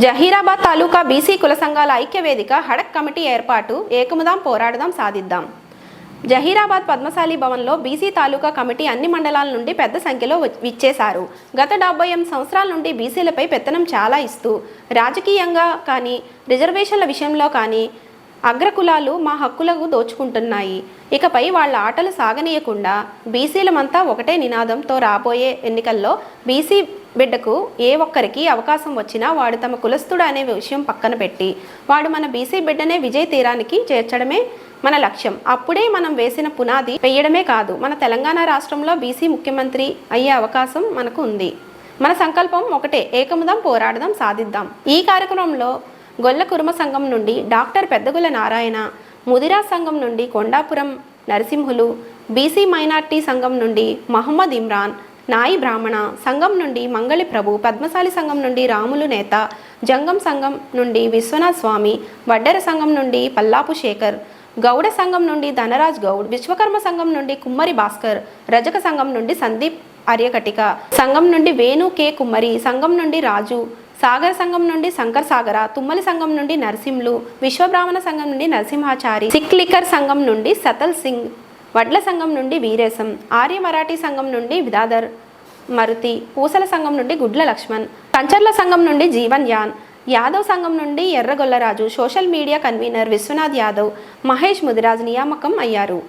జహీరాబాద్ తాలూకా BC కుల సంఘాల ఐక్య వేదిక హడక్ కమిటీ ఏర్పాటు ఏకముదాం పోరాడదాం సాధిద్దాం. జహీరాబాద్ పద్మశాలి భవన్లో బీసీ తాలూకా కమిటీ అన్ని మండలాల నుండి పెద్ద సంఖ్యలో విచ్చేశారు. గత 78 సంవత్సరాల నుండి బీసీలపై పెత్తనం చాలా ఇస్తూ రాజకీయంగా కానీ రిజర్వేషన్ల విషయంలో కానీ అగ్రకులాలు మా హక్కులకు దోచుకుంటున్నాయి. ఇకపై వాళ్ళ ఆటలు సాగనీయకుండా బీసీలమంతా ఒకటే నినాదంతో రాబోయే ఎన్నికల్లో బీసీ బిడ్డకు ఏ ఒక్కరికి అవకాశం వచ్చినా వాడు తమ కులస్తుడు అనే విషయం పక్కన పెట్టి వాడు మన బీసీ బిడ్డనే విజయ తీరానికి చేర్చడమే మన లక్ష్యం. అప్పుడే మనం వేసిన పునాది వేయడమే కాదు, మన తెలంగాణ రాష్ట్రంలో బీసీ ముఖ్యమంత్రి అయ్యే అవకాశం మనకు ఉంది. మన సంకల్పం ఒకటే, ఏకముదాం పోరాడదాం సాధిద్దాం. ఈ కార్యక్రమంలో గొల్ల కుర్మ సంఘం నుండి డాక్టర్ పెద్దగుల నారాయణ, ముదిరా సంఘం నుండి కొండాపురం నరసింహులు, బీసీ మైనార్టీ సంఘం నుండి మహమ్మద్ ఇమ్రాన్, నాయి బ్రాహ్మణ సంఘం నుండి మంగళి ప్రభు, పద్మశాలి సంఘం నుండి రాములు నేత, జంగం సంఘం నుండి విశ్వనాథ్ స్వామి, వడ్డెర సంఘం నుండి పల్లాపు శేఖర్, గౌడ సంఘం నుండి ధనరాజ్ గౌడ్, విశ్వకర్మ సంఘం నుండి కుమ్మరి భాస్కర్, రజక సంఘం నుండి సందీప్ ఆర్యకటిక, సంఘం నుండి వేణు కె కుమ్మరి, సంఘం నుండి రాజు, సాగర్ సంఘం నుండి శంకర్ సాగర, తుమ్మలి సంఘం నుండి నరసింహులు, విశ్వబ్రాహ్మణ సంఘం నుండి నరసింహాచారి, సిక్ లిక్కర్ సంఘం నుండి సతల్ సింగ్, వడ్ల సంఘం నుండి వీరేశం, ఆర్య మరాఠీ సంఘం నుండి విదాదర్ మరుతి, పూసల సంఘం నుండి గుడ్ల లక్ష్మణ్, కంచర్ల సంఘం నుండి జీవన్ యాన్, యాదవ్ సంఘం నుండి Erragollaraju, social media convener Vishwanath Yadav, Mahesh Mudiraj నియామకం అయ్యారు.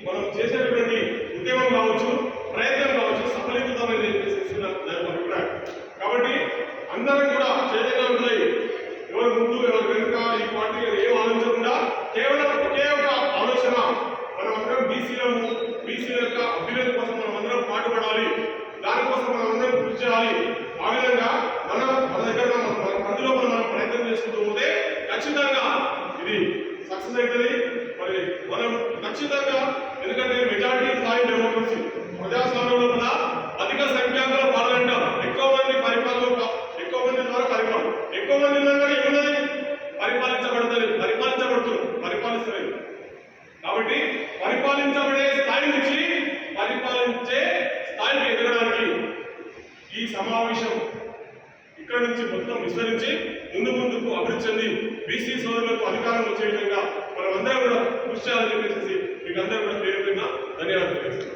మనం చేసేటువంటి ఉద్యమం కావచ్చు, ప్రయత్నం కావచ్చు, సఫలీకృతమని కాబట్టి అందరం కూడా చైతన్యం ఉన్నాయి. ఎవరు ముందు ఎవరు వెనుక ఈ పార్టీ ఏం ఆలోచించకుండా కేవలం ఒకే ఒక ఆలోచన, మనం అందరం బీసీల యొక్క అభ్యున్నతి కోసం మనం అందరం పాటుపడాలి, దానికోసం మనం అందరం కృషి చేయాలి. ఆ విధంగా మన దగ్గర మన ప్రతిలో మనం ప్రయత్నం చేసుకుంటూ పోతే ఖచ్చితంగా ఇది సక్సెస్ అవుతుంది. మరి మనం ఖచ్చితంగా, ఎందుకంటే మెజారిటీ స్థాయి డెమోక్రసీ ప్రజాస్వామ్యంలో కూడా అధిక సంఖ్యాకుల పాల్గొంట, ఎక్కువ మంది పరిపాలన, ఎక్కువ మంది ద్వారా పరిపాలన, ఎక్కువ మంది ఉన్నది పరిపాలిస్తలేదు. కాబట్టి పరిపాలించబడే స్థాయి నుంచి పరిపాలించే స్థాయికి ఎదగడానికి ఈ సమావేశం ఇక్కడ నుంచి మొత్తం విస్తరించి ముందుకు అభివృద్ధి చెంది బీసీ సోదరులకు అధికారం వచ్చే విధంగా మనం అందరం కూడా కృషి చేయాలని చెప్పేసి మీకు అందరూ కూడా పేరు ధన్యవాదాలు.